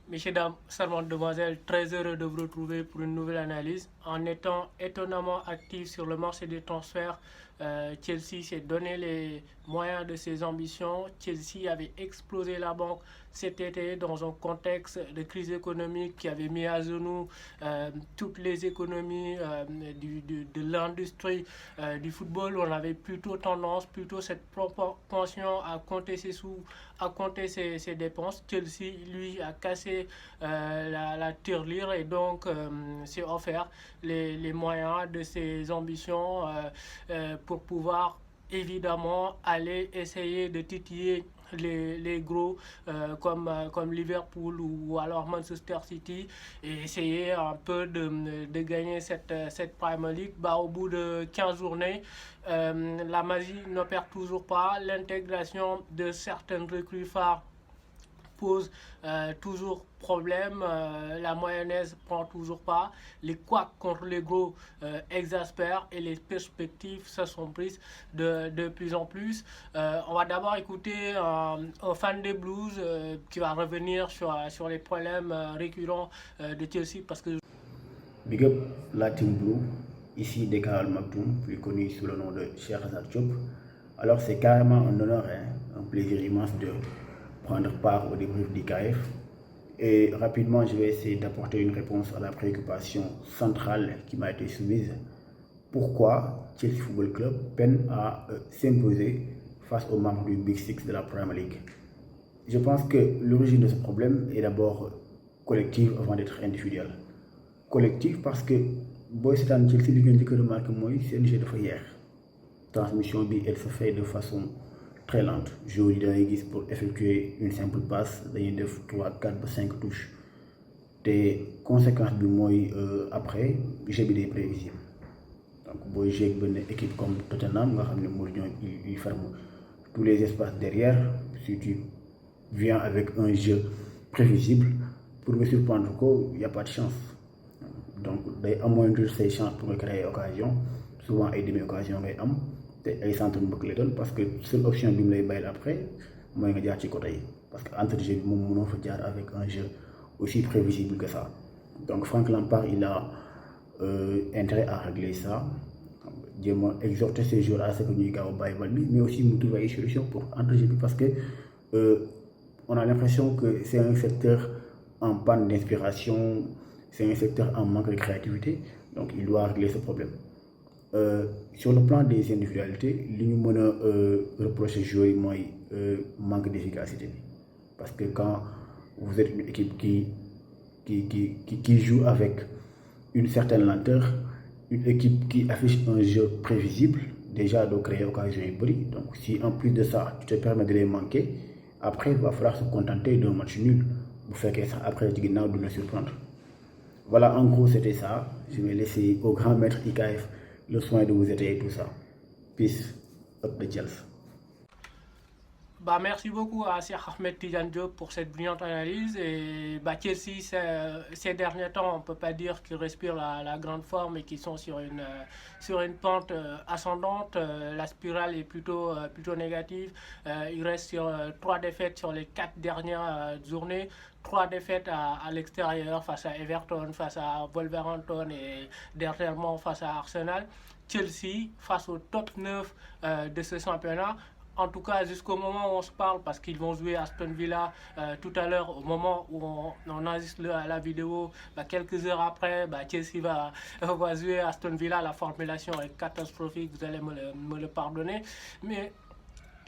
Messieurs, dames, charmantes demoiselles, très heureux de vous retrouver pour une nouvelle analyse. En étant étonnamment actif sur le marché des transferts, Chelsea s'est donné les moyens de ses ambitions. Chelsea avait explosé la banque cet été dans un contexte de crise économique qui avait mis à genoux toutes les économies de l'industrie du football. On avait plutôt tendance, plutôt cette propension à compter ses sous, à compter ses dépenses. Chelsea, lui, a cassé la tirelire et donc s'est offert les moyens de ses ambitions pour pouvoir évidemment aller essayer de titiller les gros comme Liverpool ou alors Manchester City et essayer un peu de gagner cette Premier League. Au bout de 15 journées, la magie n'opère toujours pas. L'intégration de certaines recrues phares pose toujours problème, la mayonnaise prend toujours pas, les couacs contre les gros exaspèrent et les perspectives s'assombrissent de plus en plus. On va d'abord écouter un fan des Blues qui va revenir sur les problèmes récurrents de Chelsea parce que Big up la Team Blue, ici Deka Al Maktoum, plus connu sous le nom de Sherazad Diop. Alors c'est carrément un honneur, un plaisir immense de prendre part au débrief d'IKF. Et rapidement, je vais essayer d'apporter une réponse à la préoccupation centrale qui m'a été soumise. Pourquoi Chelsea Football Club peine à s'imposer face aux membres du Big Six de la Premier League? Je pense que l'origine de ce problème est d'abord collective avant d'être individuelle. Collectif parce que booy seetaan Chelsea li ngeen njëkk a remarqué mooy seen jeu dafa yeex transmission bi elle se fait de façon très lente. Joueurs yi dangay gis pour effectuer une simple passe dañuy def 3 4 ba 5 touches te conséquence bi mooy après jeu bi day prévisible. Donc booy jouer ak benn équipe comme Tottenham nga xam ne Mourinho il ferme tous les espaces derrière. Si tu viens avec un jeu prévisible pour me surprendre ko il y a pas de chance. Donc day amoindrir ses chances pour créer occasion souvent ay demi occasion ngay am te ay centre mbëkk lay doon parce que seule option bi mu lay bàyyil après mooy nga jaar ci côté yi parce que entre jeu bi moom mënoo fa jaar avec un jeu aussi prévisible que ça. Donc Frank Lampard il a intérêt à régler ça, jéem a exhorter ses joueurs à ce que ñuy gaaw a bàyyi bal bi mais aussi mu trouver ay solution pour entre jeu bi parce que on a l'impression que c'est un secteur en panne d'inspiration. C'est un secteur en manque de créativité, donc il doit régler ce problème. Sur le plan des individualités, li ñu mën a reprocher joueurs yi mooy manque d'efficacité parce que quand vous êtes une équipe qui joue avec une certaine lenteur, une équipe qui affiche un jeu prévisible, déjà doo créer occasion yu bëri. Donc si en plus de ça tu te permets de les manquer, après il va falloir se contenter d'un match nul bu fekkee sax après ci ginnaaw du la surprendre. Voilà, en gros, c'était ça. Je vais laisser au grand maître IKF le soin de vous étayer tout ça. Peace, up the Chelsea. Merci beaucoup à Cheikh Ahmed Tidiane Diop pour cette brillante analyse. Et Chelsea, ces derniers temps, on ne peut pas dire qu'ils respirent la grande forme et qu'ils sont sur une pente ascendante. La spirale est plutôt négative. Il reste sur 3 défaites sur les 4 dernières journées. 3 défaites à l'extérieur face à Everton, face à Wolverhampton et dernièrement face à Arsenal. Chelsea face au top 9 de ce championnat. En tout cas, jusqu'au moment où on se parle, parce qu'ils vont jouer Aston Villa tout à l'heure, au moment où on enregistre la vidéo, quelques heures après, Chelsea va jouer Aston Villa. La formulation est catastrophique, vous allez me le pardonner. Mais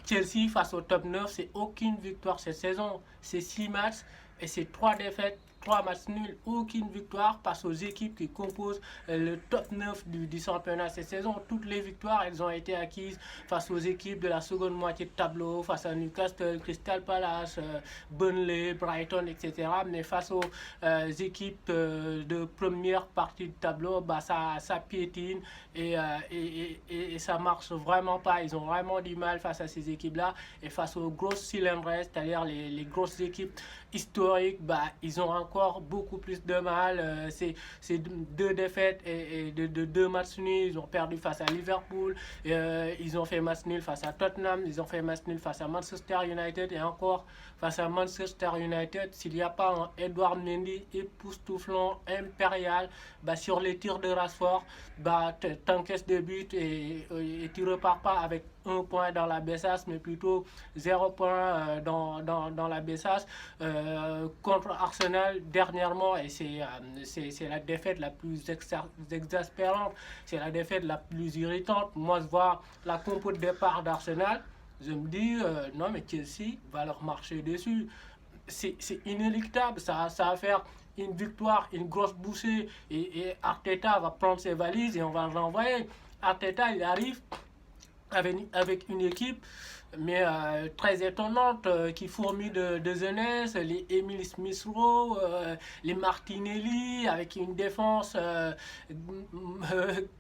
Chelsea face au top 9, c'est aucune victoire cette saison. C'est 6 matchs et c'est 3 défaites, 3 matchs nuls, aucune victoire face aux équipes qui composent le top 9 du championnat cette saison. Toutes les victoires, elles ont été acquises face aux équipes de la seconde moitié de tableau, face à Newcastle, Crystal Palace, Burnley, Brighton, etc. Mais face aux équipes de première partie de tableau, ça piétine et ça marche vraiment pas. Ils ont vraiment du mal face à ces équipes-là et face aux grosses cylindres, c'est-à-dire les grosses équipes historique, ils ont encore beaucoup plus de mal. C'est deux défaites et de deux matchs nuls. Ils ont perdu face à Liverpool, ils ont fait match nul face à Tottenham, ils ont fait match nul face à Manchester United et encore face à Manchester United. S'il n'y a pas un Edouard Mendy époustouflant, impérial, sur les tirs de Rashford, t'encaisses des buts et tu repars pas avec un point dans la besace, mais plutôt 0 point dans la besace. Contre Arsenal dernièrement, et c'est la défaite la plus exaspérante, c'est la défaite la plus irritante. Moi, je vois la compo de départ d'Arsenal, je me dis, non mais Chelsea va leur marcher dessus. C'est inéluctable, ça va faire une victoire, une grosse bouchée, et Arteta va prendre ses valises et on va l'envoyer. Arteta, il arrive avec une équipe mais très étonnante qui fourmille de jeunesse, les Emile Smith-Rowe, les Martinelli, avec une défense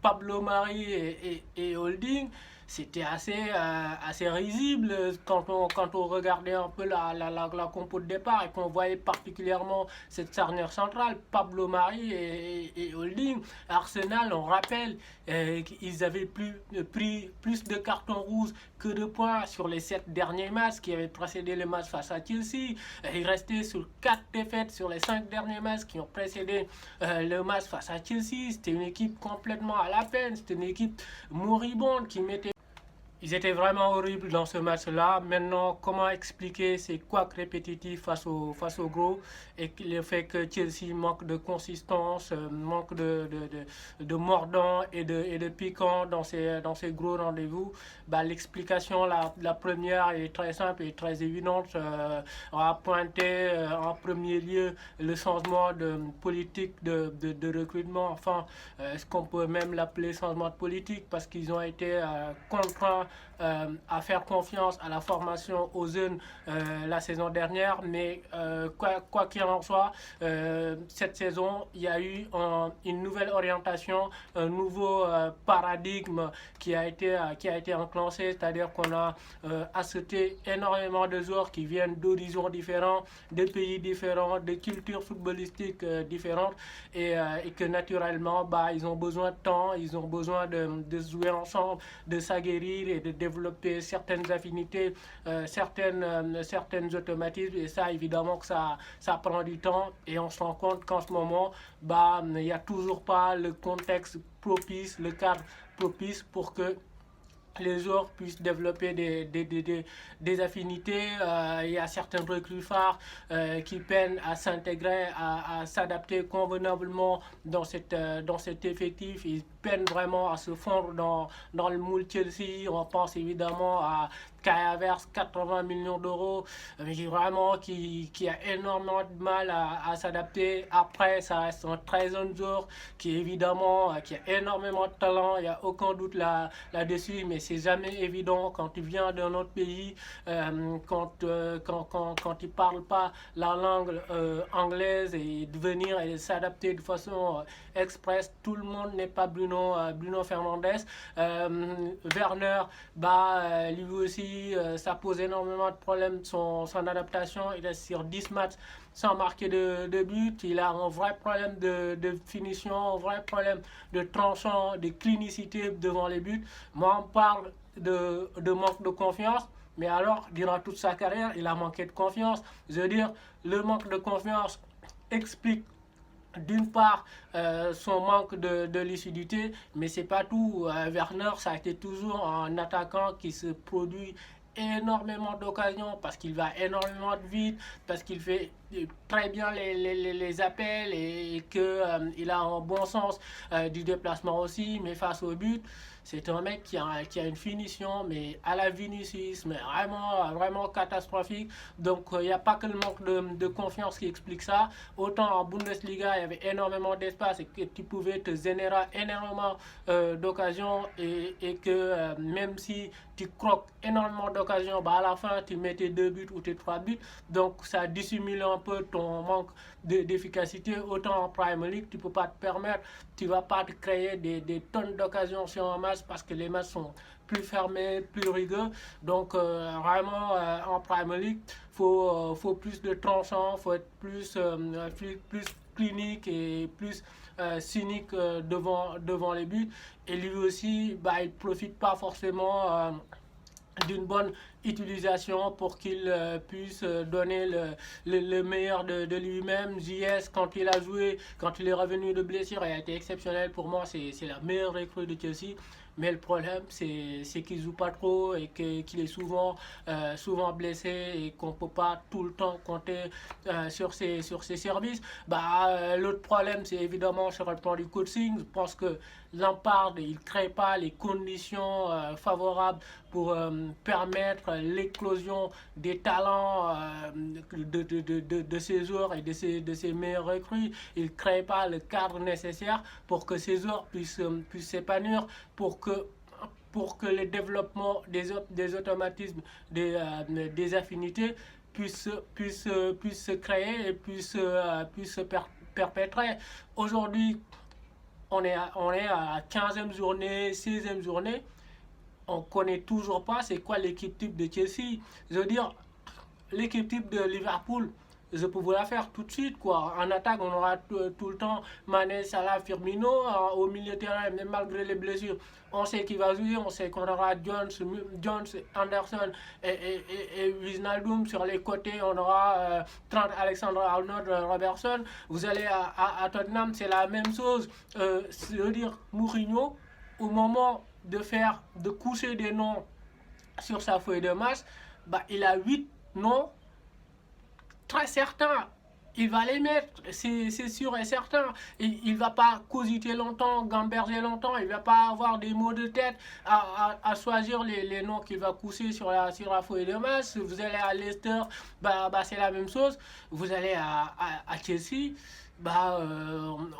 Pablo Mari et Holding. C'était assez risible quand on regardait un peu la compo de départ et qu'on voyait particulièrement cette charnière centrale, Pablo Mari et Holding. Arsenal, on rappelle qu'ils avaient pris plus de cartons rouges que de points sur les 7 derniers matchs qui avaient précédé le match face à Chelsea. Ils restaient sur 4 défaites sur les 5 derniers matchs qui ont précédé le match face à Chelsea. C'était une équipe complètement à la peine, c'était une équipe moribonde qui mettait. Ils étaient vraiment horribles dans ce match-là. Maintenant, comment expliquer ces couacs répétitifs face au gros et le fait que Chelsea manque de consistance, manque de mordant et de piquant dans ces gros rendez-vous. L'explication, la première est très simple et très évidente. On a pointé en premier lieu le changement de politique de recrutement. Enfin, est-ce qu'on peut même l'appeler changement de politique parce qu'ils ont été contraints à faire confiance à la formation aux jeunes la saison dernière, mais quoi qu'il en soit, cette saison, il y a eu une nouvelle orientation, un nouveau paradigme qui a été enclenché, c'est-à-dire qu'on a acheté énormément de joueurs qui viennent d'horizons différents, de pays différents, de cultures footballistiques différentes, et que naturellement, ils ont besoin de temps, ils ont besoin de jouer ensemble, de s'aguerrir et de développer certaines affinités, certaines automatismes, et ça évidemment que ça prend du temps, et on se rend compte qu'en ce moment il n'y a toujours pas le contexte propice, le cadre propice pour que les joueurs puissent développer des affinités. Il y a certains recrues phares qui peinent à s'intégrer, à s'adapter convenablement dans cet effectif. Ils peinent vraiment à se fondre dans le moule Chelsea. On pense évidemment à Kai Havertz, 80 millions d'euros, mais qui a énormément de mal à s'adapter. Après, ça reste un très jeune joueur qui évidemment qui a énormément de talent, il n'y a aucun doute là-dessus, mais c'est jamais évident quand tu viens d'un autre pays, quand tu ne parles pas la langue anglaise, et de venir et de s'adapter de façon express. Tout le monde n'est pas Bruno Fernandes. Werner, lui aussi, ça pose énormément de problèmes, son adaptation. Il est sur 10 matchs sans marquer de but. Il a un vrai problème de finition, un vrai problème de tranchant, de clinicité devant les buts. Moi, on parle de manque de confiance, mais alors, durant toute sa carrière, il a manqué de confiance. Je veux dire, le manque de confiance explique d'une part son manque de lucidité, mais c'est pas tout. Werner, ça a été toujours un attaquant qui se produit énormément d'occasions parce qu'il va énormément vite, parce qu'il fait très bien les appels et qu'il a un bon sens du déplacement aussi, mais face au but, c'est un mec qui a une finition, mais à la Vinicius, mais vraiment catastrophique. Donc il n'y a pas que le manque de confiance qui explique ça. Autant en Bundesliga, il y avait énormément d'espace et que tu pouvais te générer énormément d'occasions, et que même si tu croques énormément d'occasions, à la fin tu mettais 2 buts ou tes 3 buts. Donc ça dissimule un peu ton manque d'efficacité. Autant en Premier League, tu ne peux pas te permettre, tu ne vas pas te créer des tonnes d'occasions sur un match parce que les matchs sont plus fermé, plus rigueur. Donc vraiment en Premier League, faut plus de tranchants, faut être plus clinique et plus cynique devant les buts. Et lui aussi, bah, il profite pas forcément d'une bonne utilisation pour qu'il puisse donner le meilleur de lui-même. JS, quand il a joué, quand il est revenu de blessure, il a été exceptionnel. Pour moi, c'est la meilleure recrue de Chelsea. Mais le problème, c'est qu'il ne joue pas trop et qu'il est souvent blessé et qu'on ne peut pas tout le temps compter sur ses services. Bah, l'autre problème, c'est évidemment sur le plan du coaching. Je pense que Lampard, il ne crée pas les conditions favorables pour permettre l'éclosion des talents de ses joueurs et de ses meilleurs recrues. Il ne crée pas le cadre nécessaire pour que ces joueurs puissent s'épanouir, pour que le développement des automatismes, des affinités puisse se créer et puisse se perpétrer. Aujourd'hui, on est à 15e journée, 16e journée. On ne connaît toujours pas c'est quoi l'équipe type de Chelsea. Je veux dire, l'équipe type de Liverpool, je peux vous la faire tout de suite, quoi. En attaque, on aura tout le temps Mané, Salah, Firmino. Au milieu de terrain, même malgré les blessures, on sait qui va jouer. On sait qu'on aura Jones, Anderson et Wijnaldum. Sur les côtés, on aura Trent Alexander-Arnold, Robertson. Vous allez à Tottenham, c'est la même chose. Je veux dire, Mourinho, au moment de coucher des noms sur sa feuille de match, bah, il a 8 noms très certains. Il va les mettre, c'est sûr et certain. Il ne va pas cogiter longtemps, gamberger longtemps. Il ne va pas avoir des mots de tête à choisir les noms qu'il va coucher sur la feuille de match. Vous allez à Leicester, bah, c'est la même chose. Vous allez à Chelsea, bah,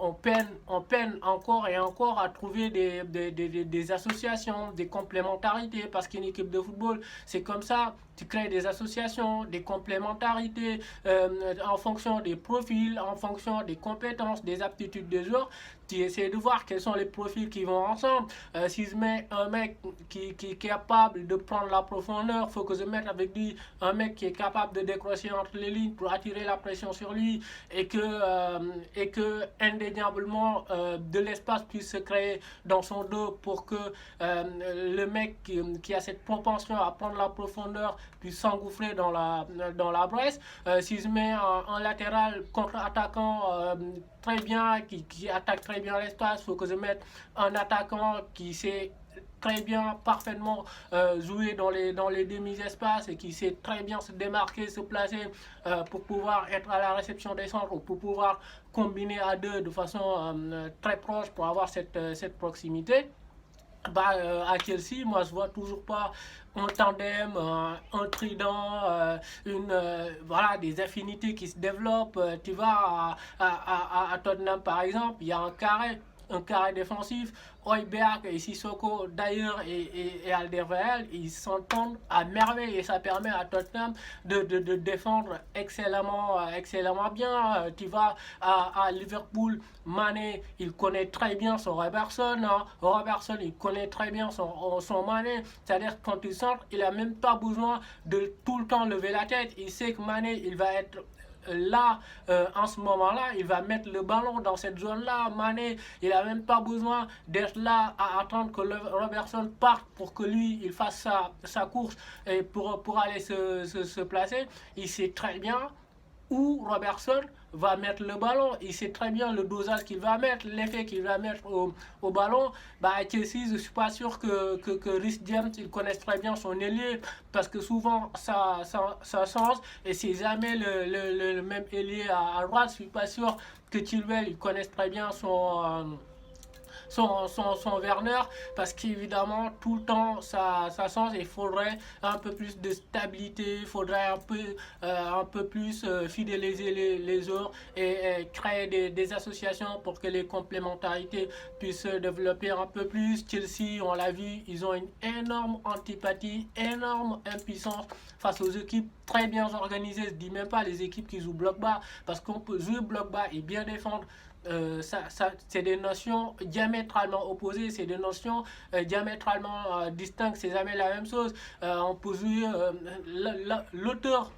on peine encore et encore à trouver des associations, des complémentarités, parce qu'une équipe de football, c'est comme ça. Tu crées des associations, des complémentarités en fonction des profils, en fonction des compétences, des aptitudes des joueurs. Tu essaies de voir quels sont les profils qui vont ensemble. Si je mets un mec qui est capable de prendre la profondeur, il faut que je mette avec lui un mec qui est capable de décrocher entre les lignes pour attirer la pression sur lui et que indéniablement de l'espace puisse se créer dans son dos pour que le mec qui a cette propension à prendre la profondeur puisse s'engouffrer dans la bresse. Si je mets un latéral contre-attaquant très bien, qui attaque très bien l'espace, il faut que je mette un attaquant qui sait très bien, parfaitement jouer dans les demi-espaces et qui sait très bien se démarquer, se placer pour pouvoir être à la réception des centres ou pour pouvoir combiner à deux de façon très proche pour avoir cette proximité. Bah, à Chelsea, moi je vois toujours pas un tandem, un trident, voilà, des affinités qui se développent. Tu vas à Tottenham par exemple, il y a un carré défensif. Højbjerg et Sissoko d'ailleurs et Alderweireld, ils s'entendent à merveille et ça permet à Tottenham de défendre excellemment bien. Tu vas à Liverpool, Mané, il connaît très bien son Robertson, hein. Robertson, il connaît très bien son Mané, c'est-à-dire quand il centre, il n'a même pas besoin de tout le temps lever la tête. Il sait que Mané, il va être là, en ce moment-là, il va mettre le ballon dans cette zone-là. Mané, il n'a même pas besoin d'être là à attendre que Robertson parte pour que lui, il fasse sa course et pour aller se placer. Il sait très bien où Robertson va mettre le ballon. Il sait très bien le dosage qu'il va mettre, l'effet qu'il va mettre au ballon. Bah, à Chelsea, je ne suis pas sûr que Reece James, il connaisse très bien son ailier parce que souvent ça change et c'est jamais le même ailier à droite. Je ne suis pas sûr que Chilwell, il connaisse très bien son Werner parce qu'évidemment tout le temps ça change et il faudrait un peu plus de stabilité, il faudrait un peu plus fidéliser les joueurs et créer des associations pour que les complémentarités puissent se développer un peu plus. Chelsea, on l'a vu, ils ont une énorme antipathie, énorme impuissance face aux équipes très bien organisées. Je ne dis même pas les équipes qui jouent bloc bas parce qu'on peut jouer bloc bas et bien défendre c'est des notions diamétralement opposées, c'est des notions diamétralement distinctes, c'est jamais la même chose. On peut jouer l'auteur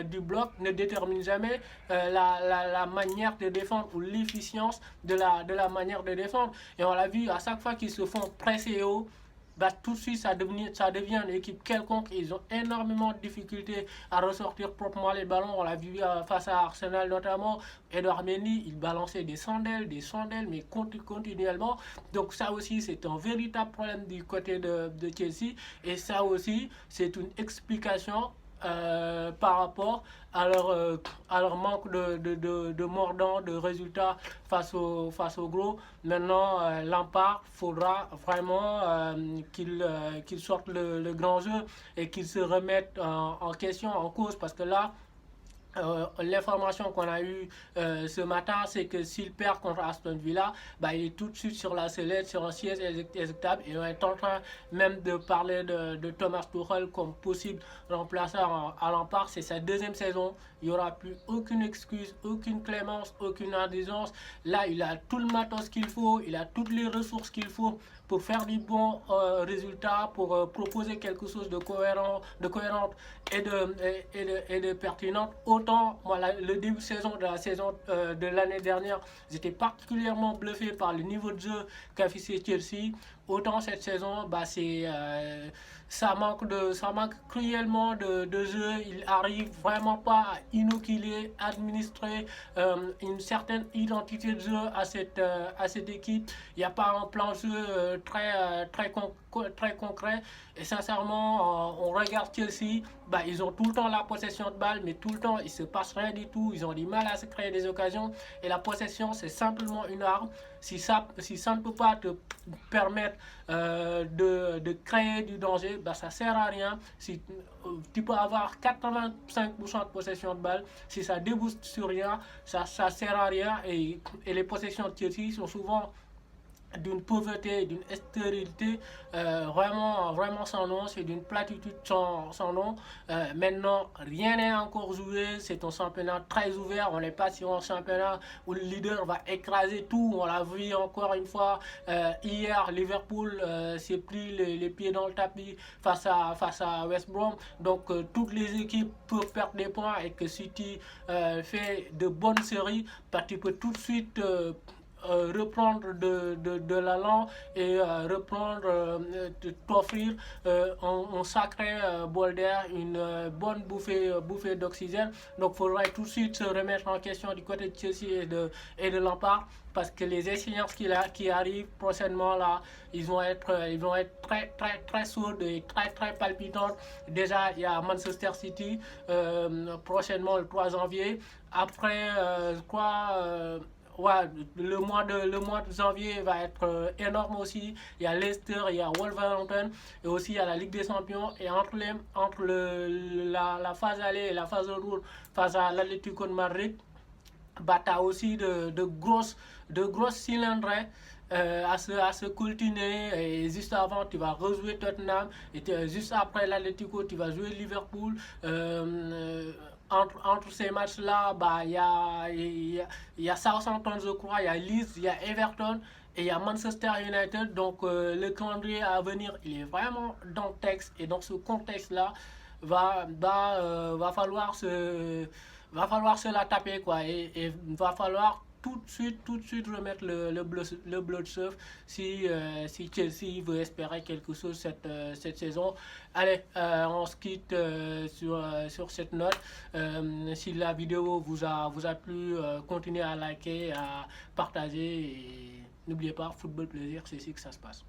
du bloc ne détermine jamais la manière de défendre ou l'efficience de la manière de défendre. Et on l'a vu à chaque fois qu'ils se font presser haut, bah, tout de suite ça devient une équipe quelconque. Ils ont énormément de difficultés à ressortir proprement les ballons. On l'a vu face à Arsenal notamment. Edouard Mendy, il balançait des sondelles, mais continuellement. Donc ça aussi, c'est un véritable problème du côté de Chelsea. Et ça aussi, c'est une explication par rapport à leur manque de mordant, de résultats face au gros. Maintenant, Lampard, faudra vraiment qu'il sorte le grand jeu et qu'il se remette en question, en cause, parce que là, l'information qu'on a eue ce matin, c'est que s'il perd contre Aston Villa, bah, il est tout de suite sur la sellette, sur un siège exécutable. Et on est en train même de parler de Thomas Tuchel comme possible remplaçant à Lampard. C'est sa deuxième saison. Il n'y aura plus aucune excuse, aucune clémence, aucune indulgence. Là, il a tout le matos qu'il faut, il a toutes les ressources qu'il faut pour faire du bon résultat, pour proposer quelque chose de cohérent et de pertinent. Autant, moi, le début de saison de la saison de l'année dernière, j'étais particulièrement bluffé par le niveau de jeu qu'affichait Chelsea. Autant cette saison, bah, ça manque cruellement de jeu. Il arrive vraiment pas à inoculer, administrer une certaine identité de jeu à cette équipe. Il n'y a pas un plan de jeu très concret. Et sincèrement, on regarde Chelsea, bah, ils ont tout le temps la possession de balle, mais tout le temps, il ne se passe rien du tout. Ils ont du mal à se créer des occasions. Et la possession, c'est simplement une arme. Si ça ne peut pas te permettre de créer du danger, bah, ça ne sert à rien. Si tu peux avoir 85% de possession de balle, si ça débouche sur rien, ça ne sert à rien. Et les possessions de Chelsea sont souvent d'une pauvreté, d'une stérilité vraiment sans nom, c'est d'une platitude sans nom. Maintenant, rien n'est encore joué, c'est un championnat très ouvert, on n'est pas sur un championnat où le leader va écraser tout. On l'a vu encore une fois hier, Liverpool s'est pris les pieds dans le tapis face à West Brom. Donc toutes les équipes peuvent perdre des points, et que si tu fais de bonnes séries, bah, tu peux tout de suite reprendre de l'allant et t'offrir un sacré bol d'air, une bonne bouffée d'oxygène. Donc il faudrait tout de suite se remettre en question du côté de Chelsea et de Lampard, parce que les échéances qui arrivent prochainement là, ils vont être très sourdes et très palpitantes. Déjà, il y a Manchester City prochainement le 3 janvier. Après, ouais, le mois de janvier va être énorme aussi. Il y a Leicester, il y a Wolverhampton, et aussi il y a la Ligue des Champions. Et entre la phase aller et la phase retour face à l'Atlético de Madrid, bah, tu as aussi de grosses cylindrées à se cultiver. Et juste avant, tu vas rejouer Tottenham. Et juste après l'Atlético, tu vas jouer Liverpool. Entre ces matchs-là, bah, il y a Southampton, je crois, il y a Leeds, il y a Everton et il y a Manchester United. Donc le calendrier à venir, il est vraiment dans le texte. Et dans ce contexte-là, va falloir se la taper, quoi. Et va falloir tout de suite remettre le blood surf si Chelsea veut espérer quelque chose cette saison. Allez, on se quitte sur cette note. Si la vidéo vous a plu, continuez à liker, à partager, et n'oubliez pas, football plaisir, c'est ici que ça se passe.